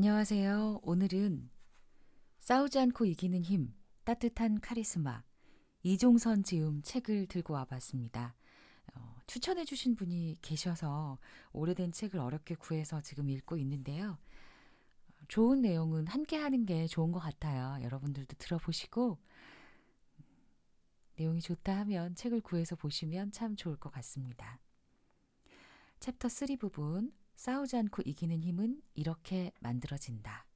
안녕하세요. 오늘은 싸우지 않고 이기는 힘, 따뜻한 카리스마, 이종선 지음 책을 들고 와봤습니다. 추천해 주신 분이 계셔서 오래된 책을 어렵게 구해서 지금 읽고 있는데요. 좋은 내용은 함께 하는 게 좋은 것 같아요. 여러분들도 들어보시고 내용이 좋다 하면 책을 구해서 보시면 참 좋을 것 같습니다. 챕터 3 부분, 싸우지 않고 이기는 힘은 이렇게 만들어진다.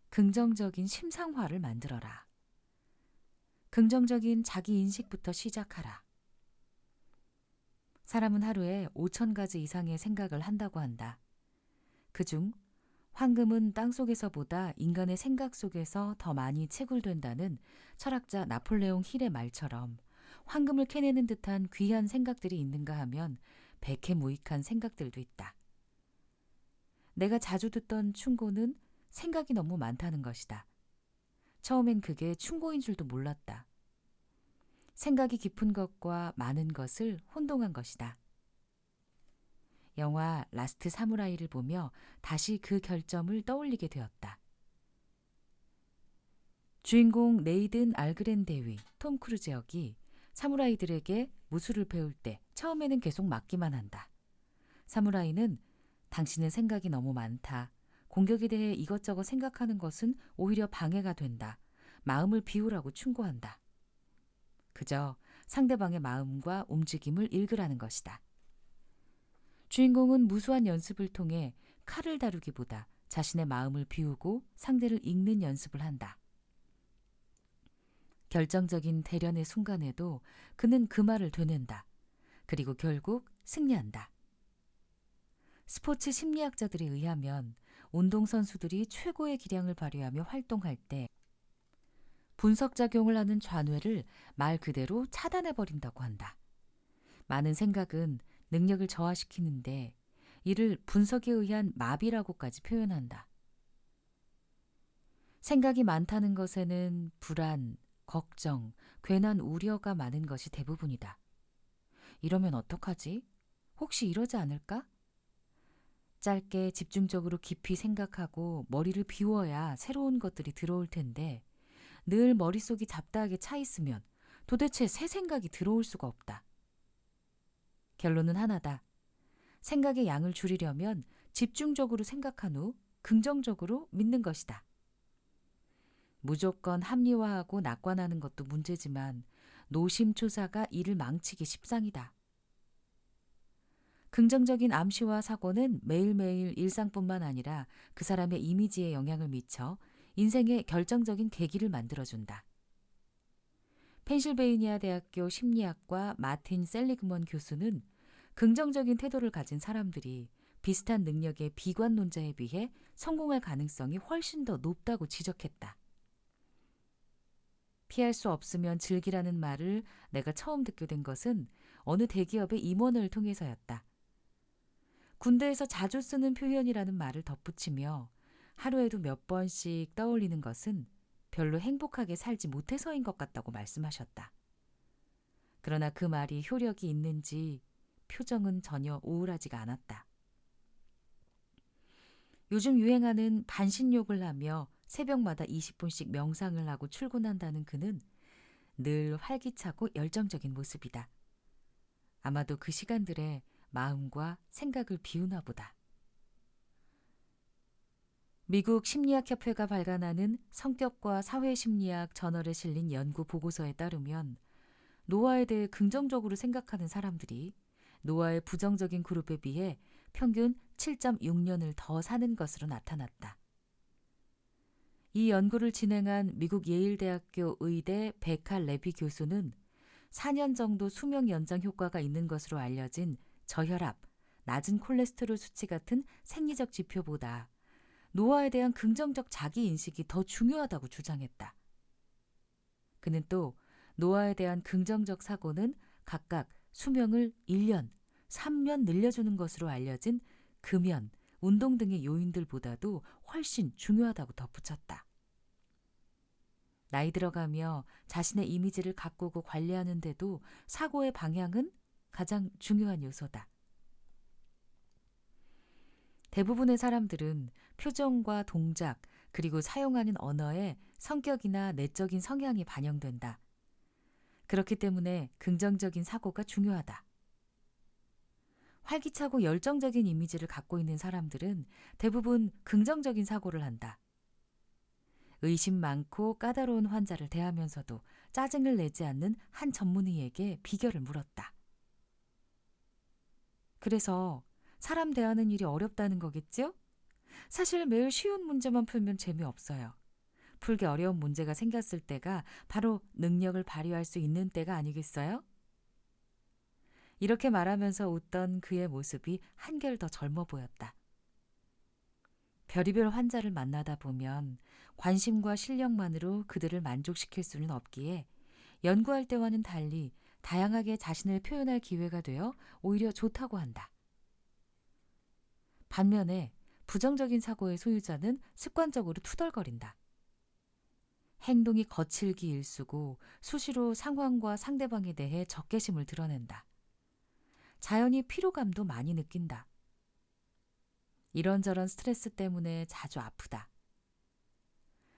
긍정적인 심상화를 만들어라. 긍정적인 자기 인식부터 시작하라. 사람은 하루에 5,000가지 이상의 생각을 한다고 한다. 그중 황금은 땅속에서보다 인간의 생각 속에서 더 많이 채굴된다는 철학자 나폴레옹 힐의 말처럼 황금을 캐내는 듯한 귀한 생각들이 있는가 하면 백해무익한 생각들도 있다. 내가 자주 듣던 충고는 생각이 너무 많다는 것이다. 처음엔 그게 충고인 줄도 몰랐다. 생각이 깊은 것과 많은 것을 혼동한 것이다. 영화 라스트 사무라이를 보며 다시 그 결점을 떠올리게 되었다. 주인공 네이든 알그렌 대위, 톰 크루즈 역이 사무라이들에게 무술을 배울 때 처음에는 계속 맞기만 한다. 사무라이는 당신은 생각이 너무 많다. 공격에 대해 이것저것 생각하는 것은 오히려 방해가 된다. 마음을 비우라고 충고한다. 그저 상대방의 마음과 움직임을 읽으라는 것이다. 주인공은 무수한 연습을 통해 칼을 다루기보다 자신의 마음을 비우고 상대를 읽는 연습을 한다. 결정적인 대련의 순간에도 그는 그 말을 되낸다. 그리고 결국 승리한다. 스포츠 심리학자들에 의하면 운동선수들이 최고의 기량을 발휘하며 활동할 때 분석작용을 하는 좌뇌를 말 그대로 차단해버린다고 한다. 많은 생각은 능력을 저하시키는데 이를 분석에 의한 마비라고까지 표현한다. 생각이 많다는 것에는 불안, 걱정, 괜한 우려가 많은 것이 대부분이다. 이러면 어떡하지? 혹시 이러지 않을까? 짧게 집중적으로 깊이 생각하고 머리를 비워야 새로운 것들이 들어올 텐데 늘 머릿속이 잡다하게 차 있으면 도대체 새 생각이 들어올 수가 없다. 결론은 하나다. 생각의 양을 줄이려면 집중적으로 생각한 후 긍정적으로 믿는 것이다. 무조건 합리화하고 낙관하는 것도 문제지만 노심초사가 이를 망치기 십상이다. 긍정적인 암시와 사고는 매일매일 일상뿐만 아니라 그 사람의 이미지에 영향을 미쳐 인생의 결정적인 계기를 만들어준다. 펜실베이니아 대학교 심리학과 마틴 셀리그먼 교수는 긍정적인 태도를 가진 사람들이 비슷한 능력의 비관론자에 비해 성공할 가능성이 훨씬 더 높다고 지적했다. 피할 수 없으면 즐기라는 말을 내가 처음 듣게 된 것은 어느 대기업의 임원을 통해서였다. 군대에서 자주 쓰는 표현이라는 말을 덧붙이며 하루에도 몇 번씩 떠올리는 것은 별로 행복하게 살지 못해서인 것 같다고 말씀하셨다. 그러나 그 말이 효력이 있는지 표정은 전혀 우울하지가 않았다. 요즘 유행하는 반신욕을 하며 새벽마다 20분씩 명상을 하고 출근한다는 그는 늘 활기차고 열정적인 모습이다. 아마도 그 시간들에 마음과 생각을 비우나 보다. 미국 심리학협회가 발간하는 성격과 사회심리학 저널에 실린 연구 보고서에 따르면 노화에 대해 긍정적으로 생각하는 사람들이 노화의 부정적인 그룹에 비해 평균 7.6년을 더 사는 것으로 나타났다. 이 연구를 진행한 미국 예일대학교 의대 베카 레비 교수는 4년 정도 수명 연장 효과가 있는 것으로 알려진 저혈압, 낮은 콜레스테롤 수치 같은 생리적 지표보다 노화에 대한 긍정적 자기인식이 더 중요하다고 주장했다. 그는 또 노화에 대한 긍정적 사고는 각각 수명을 1년, 3년 늘려주는 것으로 알려진 금연, 운동 등의 요인들보다도 훨씬 중요하다고 덧붙였다. 나이 들어가며 자신의 이미지를 가꾸고 관리하는 데도 사고의 방향은 가장 중요한 요소다. 대부분의 사람들은 표정과 동작, 그리고 사용하는 언어에 성격이나 내적인 성향이 반영된다. 그렇기 때문에 긍정적인 사고가 중요하다. 활기차고 열정적인 이미지를 갖고 있는 사람들은 대부분 긍정적인 사고를 한다. 의심 많고 까다로운 환자를 대하면서도 짜증을 내지 않는 한 전문의에게 비결을 물었다. 그래서 사람 대하는 일이 어렵다는 거겠죠? 사실 매일 쉬운 문제만 풀면 재미없어요. 풀기 어려운 문제가 생겼을 때가 바로 능력을 발휘할 수 있는 때가 아니겠어요? 이렇게 말하면서 웃던 그의 모습이 한결 더 젊어 보였다. 별의별 환자를 만나다 보면 관심과 실력만으로 그들을 만족시킬 수는 없기에 연구할 때와는 달리 다양하게 자신을 표현할 기회가 되어 오히려 좋다고 한다. 반면에 부정적인 사고의 소유자는 습관적으로 투덜거린다. 행동이 거칠기 일쑤고 수시로 상황과 상대방에 대해 적개심을 드러낸다. 자연히 피로감도 많이 느낀다. 이런저런 스트레스 때문에 자주 아프다.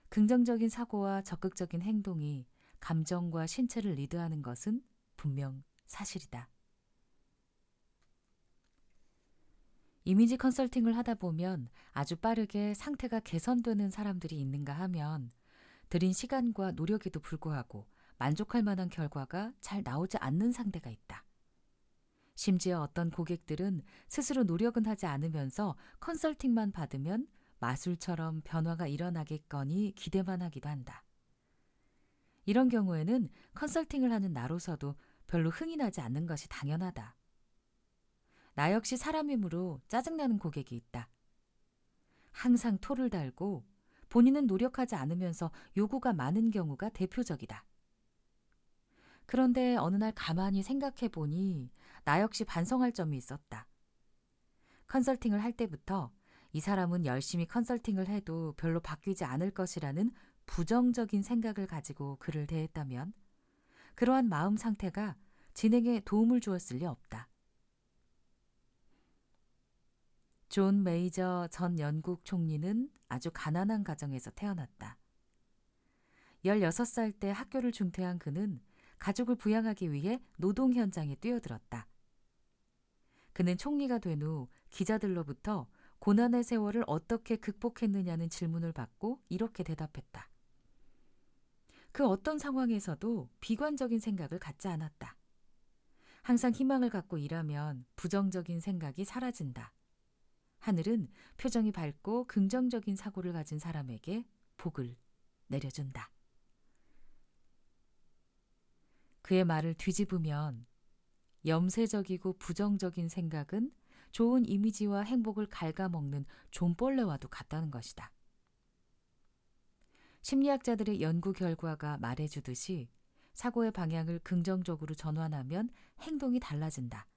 긍정적인 사고와 적극적인 행동이 감정과 신체를 리드하는 것은 분명 사실이다. 이미지 컨설팅을 하다 보면 아주 빠르게 상태가 개선되는 사람들이 있는가 하면 들인 시간과 노력에도 불구하고 만족할 만한 결과가 잘 나오지 않는 상대가 있다. 심지어 어떤 고객들은 스스로 노력은 하지 않으면서 컨설팅만 받으면 마술처럼 변화가 일어나겠거니 기대만 하기도 한다. 이런 경우에는 컨설팅을 하는 나로서도 별로 흥이 나지 않는 것이 당연하다. 나 역시 사람이므로 짜증나는 고객이 있다. 항상 토를 달고 본인은 노력하지 않으면서 요구가 많은 경우가 대표적이다. 그런데 어느 날 가만히 생각해 보니 나 역시 반성할 점이 있었다. 컨설팅을 할 때부터 이 사람은 열심히 컨설팅을 해도 별로 바뀌지 않을 것이라는 부정적인 생각을 가지고 그를 대했다면 그러한 마음 상태가 진행에 도움을 주었을 리 없다. 존 메이저 전 영국 총리는 아주 가난한 가정에서 태어났다. 16살 때 학교를 중퇴한 그는 가족을 부양하기 위해 노동 현장에 뛰어들었다. 그는 총리가 된 후 기자들로부터 고난의 세월을 어떻게 극복했느냐는 질문을 받고 이렇게 대답했다. 그 어떤 상황에서도 비관적인 생각을 갖지 않았다. 항상 희망을 갖고 일하면 부정적인 생각이 사라진다. 하늘은 표정이 밝고 긍정적인 사고를 가진 사람에게 복을 내려준다. 그의 말을 뒤집으면 염세적이고 부정적인 생각은 좋은 이미지와 행복을 갉아먹는 존벌레와도 같다는 것이다. 심리학자들의 연구 결과가 말해주듯이 사고의 방향을 긍정적으로 전환하면 행동이 달라진다.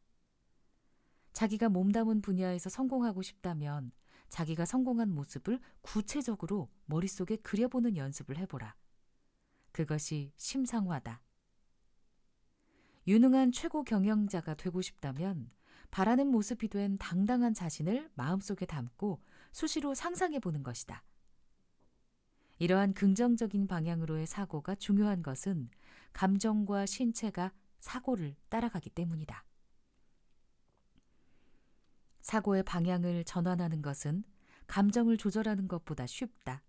자기가 몸담은 분야에서 성공하고 싶다면 자기가 성공한 모습을 구체적으로 머릿속에 그려보는 연습을 해보라. 그것이 심상화다. 유능한 최고 경영자가 되고 싶다면 바라는 모습이 된 당당한 자신을 마음속에 담고 수시로 상상해 보는 것이다. 이러한 긍정적인 방향으로의 사고가 중요한 것은 감정과 신체가 사고를 따라가기 때문이다. 사고의 방향을 전환하는 것은 감정을 조절하는 것보다 쉽다.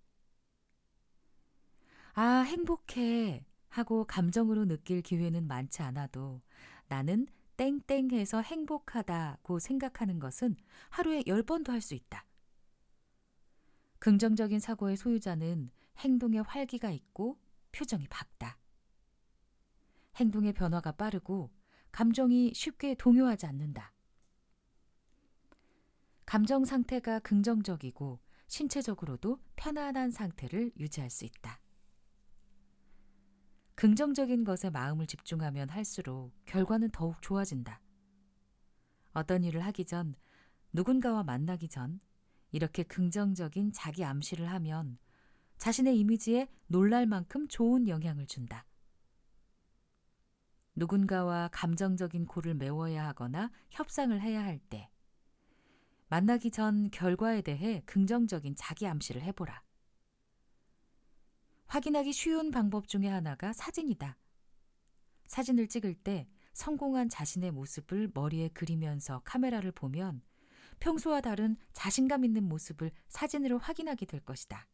아, 행복해 하고 감정으로 느낄 기회는 많지 않아도 나는 땡땡해서 행복하다고 생각하는 것은 하루에 10번도 할 수 있다. 긍정적인 사고의 소유자는 행동에 활기가 있고 표정이 밝다. 행동의 변화가 빠르고 감정이 쉽게 동요하지 않는다. 감정 상태가 긍정적이고 신체적으로도 편안한 상태를 유지할 수 있다. 긍정적인 것에 마음을 집중하면 할수록 결과는 더욱 좋아진다. 어떤 일을 하기 전, 누군가와 만나기 전 이렇게 긍정적인 자기 암시를 하면 자신의 이미지에 놀랄 만큼 좋은 영향을 준다. 누군가와 감정적인 골을 메워야 하거나 협상을 해야 할 때, 만나기 전 결과에 대해 긍정적인 자기 암시를 해보라. 확인하기 쉬운 방법 중에 하나가 사진이다. 사진을 찍을 때 성공한 자신의 모습을 머리에 그리면서 카메라를 보면 평소와 다른 자신감 있는 모습을 사진으로 확인하게 될 것이다.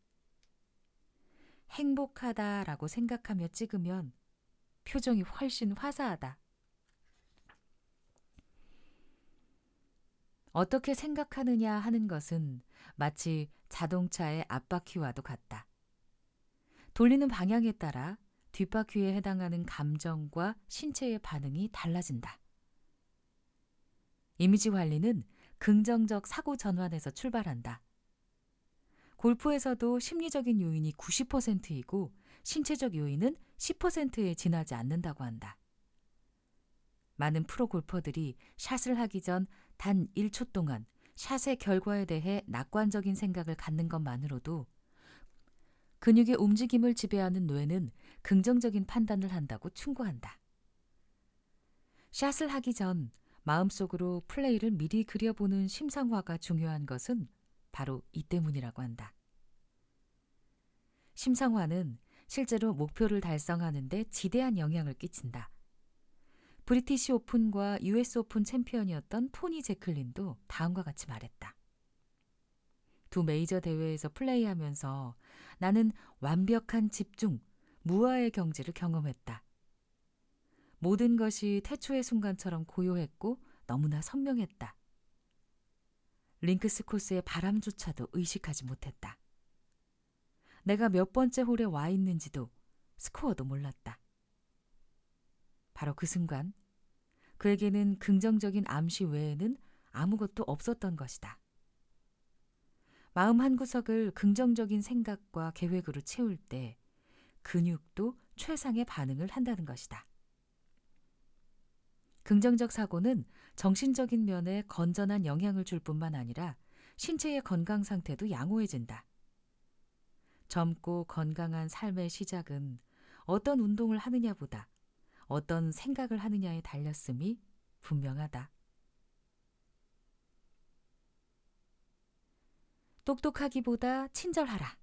행복하다라고 생각하며 찍으면 표정이 훨씬 화사하다. 어떻게 생각하느냐 하는 것은 마치 자동차의 앞바퀴와도 같다. 돌리는 방향에 따라 뒷바퀴에 해당하는 감정과 신체의 반응이 달라진다. 이미지 관리는 긍정적 사고 전환에서 출발한다. 골프에서도 심리적인 요인이 90%이고 신체적 요인은 10%에 지나지 않는다고 한다. 많은 프로 골퍼들이 샷을 하기 전 단 1초 동안 샷의 결과에 대해 낙관적인 생각을 갖는 것만으로도 근육의 움직임을 지배하는 뇌는 긍정적인 판단을 한다고 충고한다. 샷을 하기 전 마음속으로 플레이를 미리 그려보는 심상화가 중요한 것은 바로 이 때문이라고 한다. 심상화는 실제로 목표를 달성하는 데 지대한 영향을 끼친다. 브리티시 오픈과 US 오픈 챔피언이었던 토니 제클린도 다음과 같이 말했다. 두 메이저 대회에서 플레이하면서 나는 완벽한 집중, 무아의 경지를 경험했다. 모든 것이 태초의 순간처럼 고요했고 너무나 선명했다. 링크스 코스의 바람조차도 의식하지 못했다. 내가 몇 번째 홀에 와 있는지도 스코어도 몰랐다. 바로 그 순간 그에게는 긍정적인 암시 외에는 아무것도 없었던 것이다. 마음 한구석을 긍정적인 생각과 계획으로 채울 때 근육도 최상의 반응을 한다는 것이다. 긍정적 사고는 정신적인 면에 건전한 영향을 줄 뿐만 아니라 신체의 건강 상태도 양호해진다. 젊고 건강한 삶의 시작은 어떤 운동을 하느냐보다 어떤 생각을 하느냐에 달렸음이 분명하다. 똑똑하기보다 친절하라.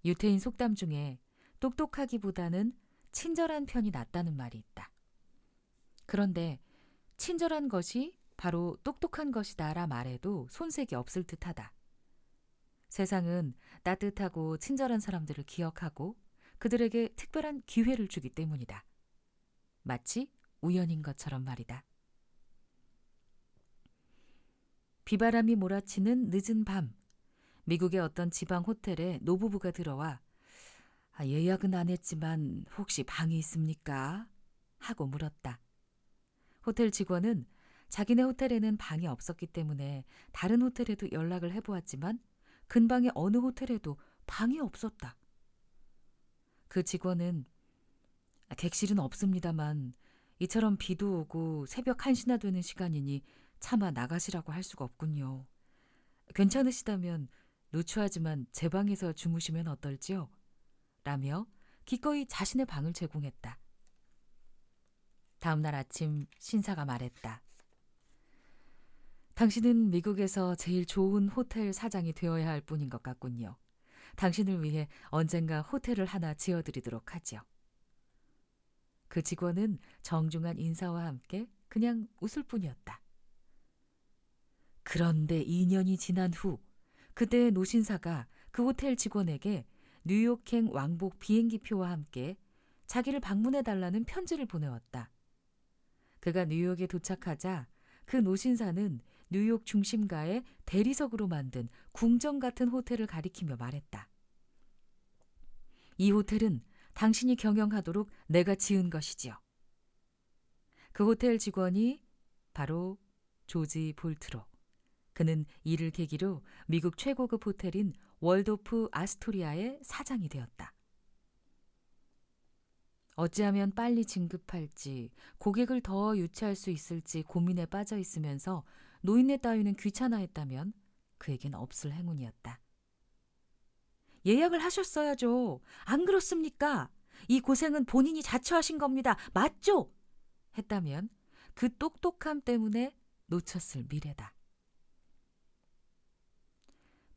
유태인 속담 중에 똑똑하기보다는 친절한 편이 낫다는 말이 있다. 그런데 친절한 것이 바로 똑똑한 것이다라 말해도 손색이 없을 듯하다. 세상은 따뜻하고 친절한 사람들을 기억하고 그들에게 특별한 기회를 주기 때문이다. 마치 우연인 것처럼 말이다. 비바람이 몰아치는 늦은 밤, 미국의 어떤 지방 호텔에 노부부가 들어와 예약은 안 했지만 혹시 방이 있습니까? 하고 물었다. 호텔 직원은 자기네 호텔에는 방이 없었기 때문에 다른 호텔에도 연락을 해보았지만 근방의 어느 호텔에도 방이 없었다. 그 직원은 객실은 없습니다만 이처럼 비도 오고 새벽 1시나 되는 시간이니 차마 나가시라고 할 수가 없군요. 괜찮으시다면 누추하지만 제 방에서 주무시면 어떨지요? 라며 기꺼이 자신의 방을 제공했다. 다음 날 아침 신사가 말했다. 당신은 미국에서 제일 좋은 호텔 사장이 되어야 할 분인 것 같군요. 당신을 위해 언젠가 호텔을 하나 지어드리도록 하지요. 그 직원은 정중한 인사와 함께 그냥 웃을 뿐이었다. 그런데 2년이 지난 후 그때의 노신사가 그 호텔 직원에게 뉴욕행 왕복 비행기표와 함께 자기를 방문해달라는 편지를 보내왔다. 그가 뉴욕에 도착하자 그 노신사는 뉴욕 중심가의 대리석으로 만든 궁전 같은 호텔을 가리키며 말했다. 이 호텔은 당신이 경영하도록 내가 지은 것이지요. 그 호텔 직원이 바로 조지 볼트로. 그는 이를 계기로 미국 최고급 호텔인 월도프 아스토리아의 사장이 되었다. 어찌하면 빨리 진급할지 고객을 더 유치할 수 있을지 고민에 빠져 있으면서 노인네 따위는 귀찮아했다면 그에겐 없을 행운이었다. 예약을 하셨어야죠. 안 그렇습니까? 이 고생은 본인이 자처하신 겁니다. 맞죠? 했다면 그 똑똑함 때문에 놓쳤을 미래다.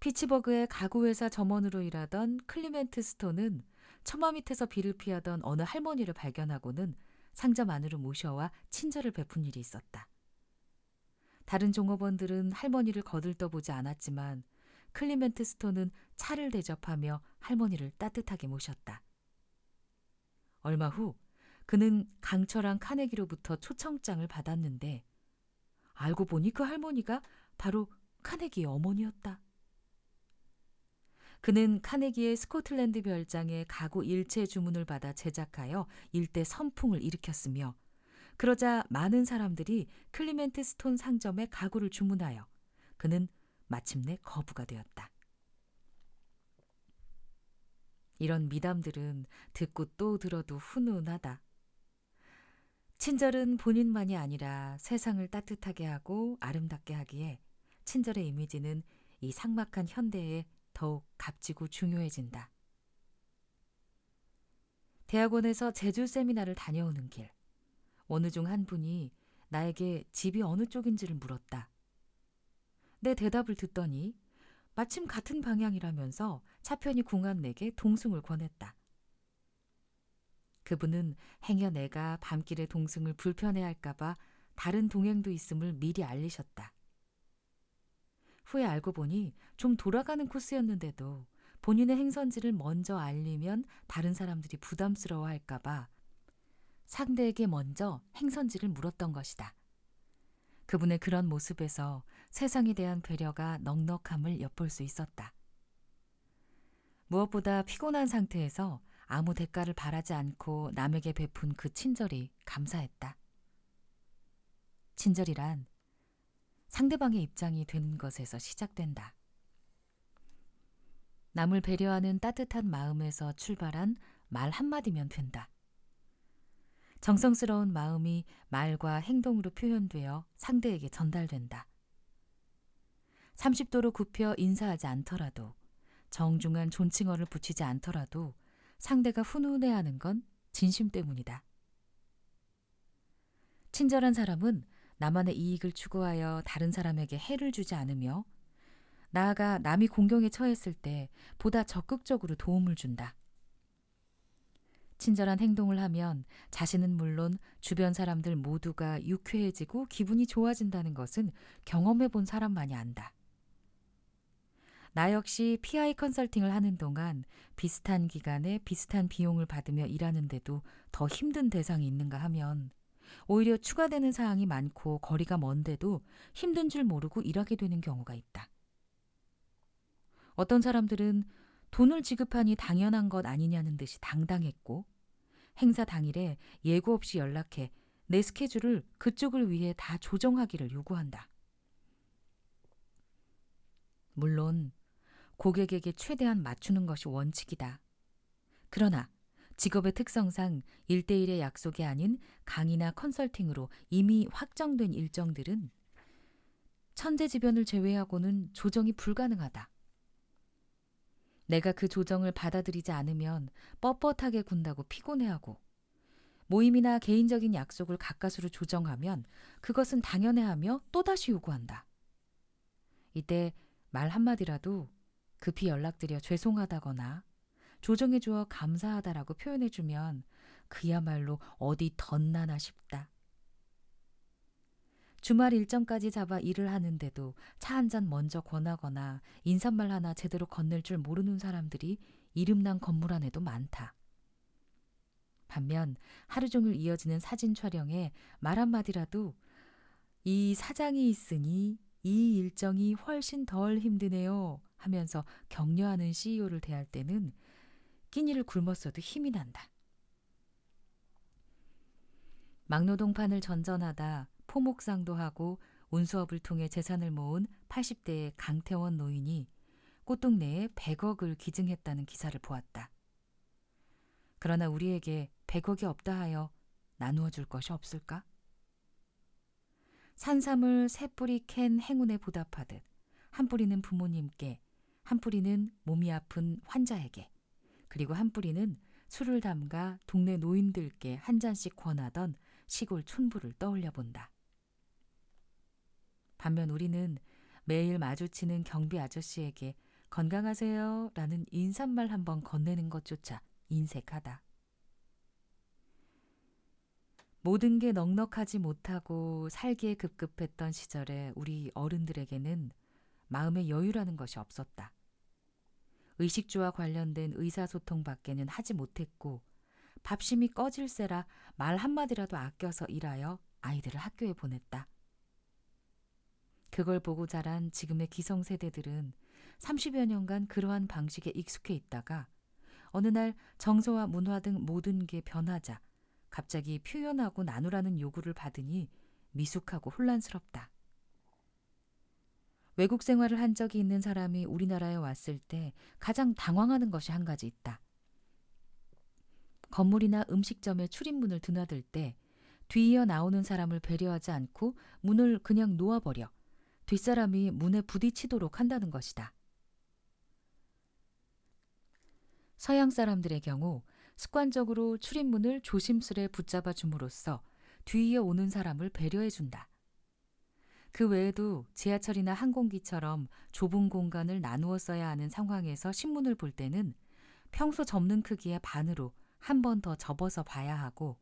피츠버그의 가구회사 점원으로 일하던 클리멘트 스톤은 처마 밑에서 비를 피하던 어느 할머니를 발견하고는 상점 안으로 모셔와 친절을 베푼 일이 있었다. 다른 종업원들은 할머니를 거들떠보지 않았지만 클리멘트 스톤은 차를 대접하며 할머니를 따뜻하게 모셨다. 얼마 후 그는 강철한 카네기로부터 초청장을 받았는데 알고 보니 그 할머니가 바로 카네기의 어머니였다. 그는 카네기의 스코틀랜드 별장에 가구 일체 주문을 받아 제작하여 일대 선풍을 일으켰으며 그러자 많은 사람들이 클리멘트 스톤 상점에 가구를 주문하여 그는 마침내 거부가 되었다. 이런 미담들은 듣고 또 들어도 훈훈하다. 친절은 본인만이 아니라 세상을 따뜻하게 하고 아름답게 하기에 친절의 이미지는 이 삭막한 현대에 더욱 값지고 중요해진다. 대학원에서 제주 세미나를 다녀오는 길, 어느 중 한 분이 나에게 집이 어느 쪽인지를 물었다. 내 대답을 듣더니 마침 같은 방향이라면서 차편이 궁한 내게 동승을 권했다. 그분은 행여 내가 밤길에 동승을 불편해할까 봐 다른 동행도 있음을 미리 알리셨다. 후에 알고 보니 좀 돌아가는 코스였는데도 본인의 행선지를 먼저 알리면 다른 사람들이 부담스러워할까 봐 상대에게 먼저 행선지를 물었던 것이다. 그분의 그런 모습에서 세상에 대한 배려가 넉넉함을 엿볼 수 있었다. 무엇보다 피곤한 상태에서 아무 대가를 바라지 않고 남에게 베푼 그 친절이 감사했다. 친절이란 상대방의 입장이 되는 것에서 시작된다. 남을 배려하는 따뜻한 마음에서 출발한 말 한마디면 된다. 정성스러운 마음이 말과 행동으로 표현되어 상대에게 전달된다. 30도로 굽혀 인사하지 않더라도, 정중한 존칭어를 붙이지 않더라도 상대가 훈훈해하는 건 진심 때문이다. 친절한 사람은 나만의 이익을 추구하여 다른 사람에게 해를 주지 않으며 나아가 남이 공경에 처했을 때 보다 적극적으로 도움을 준다. 친절한 행동을 하면 자신은 물론 주변 사람들 모두가 유쾌해지고 기분이 좋아진다는 것은 경험해 본 사람만이 안다. 나 역시 PI 컨설팅을 하는 동안 비슷한 기간에 비슷한 비용을 받으며 일하는데도 더 힘든 대상이 있는가 하면 오히려 추가되는 사항이 많고 거리가 먼데도 힘든 줄 모르고 일하게 되는 경우가 있다. 어떤 사람들은 돈을 지급하니 당연한 것 아니냐는 듯이 당당했고 행사 당일에 예고 없이 연락해 내 스케줄을 그쪽을 위해 다 조정하기를 요구한다. 물론 고객에게 최대한 맞추는 것이 원칙이다. 그러나 직업의 특성상 1대1의 약속이 아닌 강의나 컨설팅으로 이미 확정된 일정들은 천재지변을 제외하고는 조정이 불가능하다. 내가 그 조정을 받아들이지 않으면 뻣뻣하게 군다고 피곤해하고 모임이나 개인적인 약속을 가까스로 조정하면 그것은 당연해하며 또다시 요구한다. 이때 말 한마디라도 급히 연락드려 죄송하다거나 조정해 주어 감사하다라고 표현해 주면 그야말로 어디 덧나나 싶다. 주말 일정까지 잡아 일을 하는데도 차 한 잔 먼저 권하거나 인사말 하나 제대로 건넬 줄 모르는 사람들이 이름난 건물 안에도 많다. 반면 하루 종일 이어지는 사진 촬영에 말 한마디라도 이 사장이 있으니 이 일정이 훨씬 덜 힘드네요 하면서 격려하는 CEO를 대할 때는 끼니를 굶었어도 힘이 난다. 막노동판을 전전하다 포목상도 하고 운수업을 통해 재산을 모은 80대의 강태원 노인이 꽃동네에 100억을 기증했다는 기사를 보았다. 그러나 우리에게 100억이 없다 하여 나누어 줄 것이 없을까? 산삼을 세 뿌리 캔 행운에 보답하듯 한 뿌리는 부모님께, 한 뿌리는 몸이 아픈 환자에게, 그리고 한 뿌리는 술을 담가 동네 노인들께 한 잔씩 권하던 시골 촌부를 떠올려 본다. 반면 우리는 매일 마주치는 경비 아저씨에게 건강하세요 라는 인사말 한번 건네는 것조차 인색하다. 모든 게 넉넉하지 못하고 살기에 급급했던 시절에 우리 어른들에게는 마음의 여유라는 것이 없었다. 의식주와 관련된 의사소통밖에는 하지 못했고 밥심이 꺼질세라 말 한마디라도 아껴서 일하여 아이들을 학교에 보냈다. 그걸 보고 자란 지금의 기성세대들은 30여 년간 그러한 방식에 익숙해 있다가 어느 날 정서와 문화 등 모든 게 변하자 갑자기 표현하고 나누라는 요구를 받으니 미숙하고 혼란스럽다. 외국 생활을 한 적이 있는 사람이 우리나라에 왔을 때 가장 당황하는 것이 한 가지 있다. 건물이나 음식점의 출입문을 드나들 때 뒤이어 나오는 사람을 배려하지 않고 문을 그냥 놓아버려 뒷사람이 문에 부딪히도록 한다는 것이다. 서양 사람들의 경우 습관적으로 출입문을 조심스레 붙잡아 줌으로써 뒤이어 오는 사람을 배려해 준다. 그 외에도 지하철이나 항공기처럼 좁은 공간을 나누어 써야 하는 상황에서 신문을 볼 때는 평소 접는 크기의 반으로 한 번 더 접어서 봐야 하고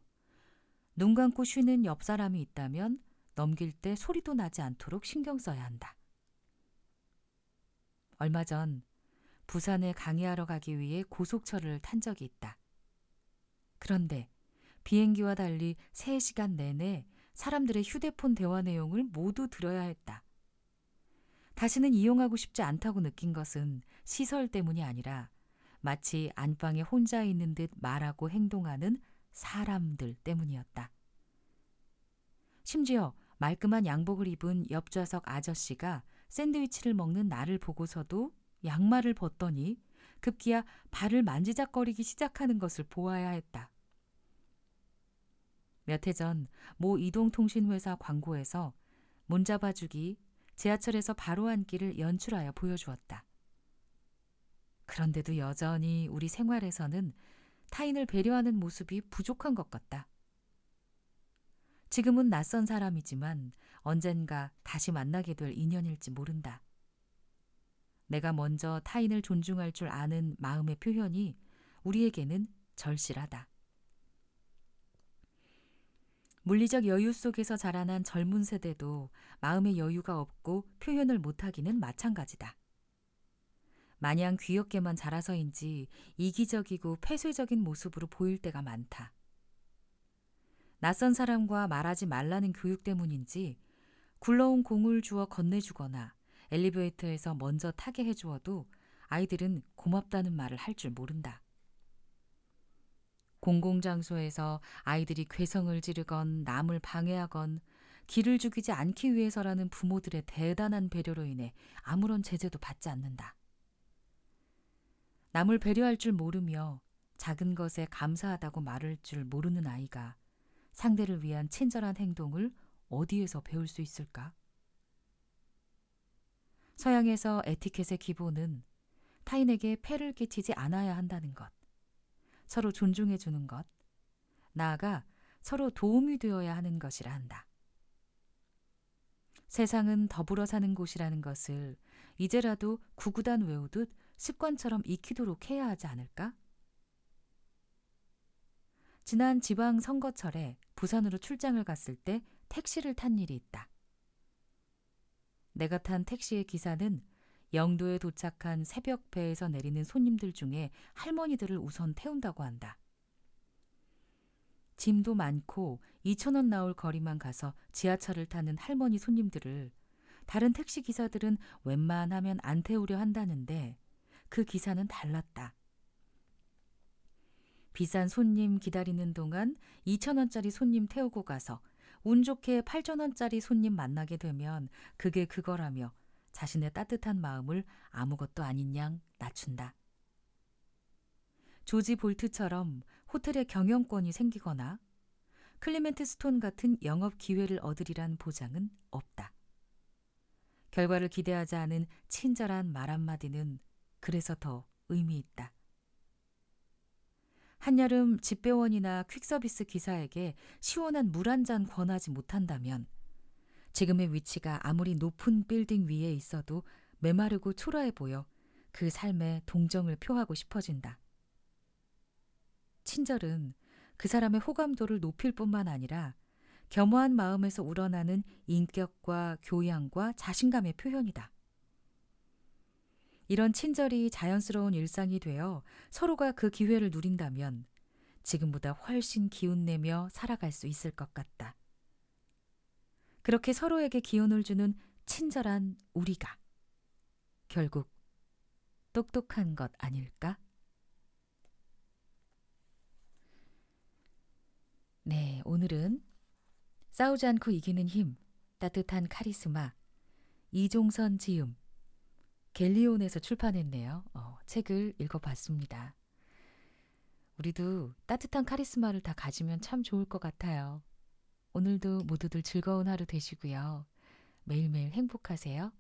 눈 감고 쉬는 옆 사람이 있다면 넘길 때 소리도 나지 않도록 신경 써야 한다. 얼마 전 부산에 강의하러 가기 위해 고속철을 탄 적이 있다. 그런데 비행기와 달리 3시간 내내 사람들의 휴대폰 대화 내용을 모두 들어야 했다. 다시는 이용하고 싶지 않다고 느낀 것은 시설 때문이 아니라 마치 안방에 혼자 있는 듯 말하고 행동하는 사람들 때문이었다. 심지어 말끔한 양복을 입은 옆좌석 아저씨가 샌드위치를 먹는 나를 보고서도 양말을 벗더니 급기야 발을 만지작거리기 시작하는 것을 보아야 했다. 몇 해 전 모 이동통신회사 광고에서 문 잡아주기, 지하철에서 바로 앉기를 연출하여 보여주었다. 그런데도 여전히 우리 생활에서는 타인을 배려하는 모습이 부족한 것 같다. 지금은 낯선 사람이지만 언젠가 다시 만나게 될 인연일지 모른다. 내가 먼저 타인을 존중할 줄 아는 마음의 표현이 우리에게는 절실하다. 물리적 여유 속에서 자라난 젊은 세대도 마음의 여유가 없고 표현을 못하기는 마찬가지다. 마냥 귀엽게만 자라서인지 이기적이고 폐쇄적인 모습으로 보일 때가 많다. 낯선 사람과 말하지 말라는 교육 때문인지 굴러온 공을 주어 건네주거나 엘리베이터에서 먼저 타게 해주어도 아이들은 고맙다는 말을 할 줄 모른다. 공공장소에서 아이들이 괴성을 지르건 남을 방해하건 길을 죽이지 않기 위해서라는 부모들의 대단한 배려로 인해 아무런 제재도 받지 않는다. 남을 배려할 줄 모르며 작은 것에 감사하다고 말할 줄 모르는 아이가 상대를 위한 친절한 행동을 어디에서 배울 수 있을까? 서양에서 에티켓의 기본은 타인에게 폐를 끼치지 않아야 한다는 것, 서로 존중해 주는 것, 나아가 서로 도움이 되어야 하는 것이라 한다. 세상은 더불어 사는 곳이라는 것을 이제라도 구구단 외우듯 습관처럼 익히도록 해야 하지 않을까? 지난 지방선거철에 부산으로 출장을 갔을 때 택시를 탄 일이 있다. 내가 탄 택시의 기사는 영도에 도착한 새벽배에서 내리는 손님들 중에 할머니들을 우선 태운다고 한다. 짐도 많고 2,000원 나올 거리만 가서 지하철을 타는 할머니 손님들을 다른 택시 기사들은 웬만하면 안 태우려 한다는데 그 기사는 달랐다. 비싼 손님 기다리는 동안 2,000원짜리 손님 태우고 가서 운 좋게 8,000원짜리 손님 만나게 되면 그게 그거라며 자신의 따뜻한 마음을 아무것도 아닌 양 낮춘다. 조지 볼트처럼 호텔의 경영권이 생기거나 클리멘트 스톤 같은 영업 기회를 얻으리란 보장은 없다. 결과를 기대하지 않은 친절한 말 한마디는 그래서 더 의미 있다. 한여름 집배원이나 퀵서비스 기사에게 시원한 물 한 잔 권하지 못한다면 지금의 위치가 아무리 높은 빌딩 위에 있어도 메마르고 초라해 보여 그 삶에 동정을 표하고 싶어진다. 친절은 그 사람의 호감도를 높일 뿐만 아니라 겸허한 마음에서 우러나는 인격과 교양과 자신감의 표현이다. 이런 친절이 자연스러운 일상이 되어 서로가 그 기회를 누린다면 지금보다 훨씬 기운내며 살아갈 수 있을 것 같다. 그렇게 서로에게 기운을 주는 친절한 우리가 결국 똑똑한 것 아닐까? 네, 오늘은 싸우지 않고 이기는 힘, 따뜻한 카리스마, 이종선 지음, 갤리온에서 출판했네요. 책을 읽어봤습니다. 우리도 따뜻한 카리스마를 다 가지면 참 좋을 것 같아요. 오늘도 모두들 즐거운 하루 되시고요. 매일매일 행복하세요.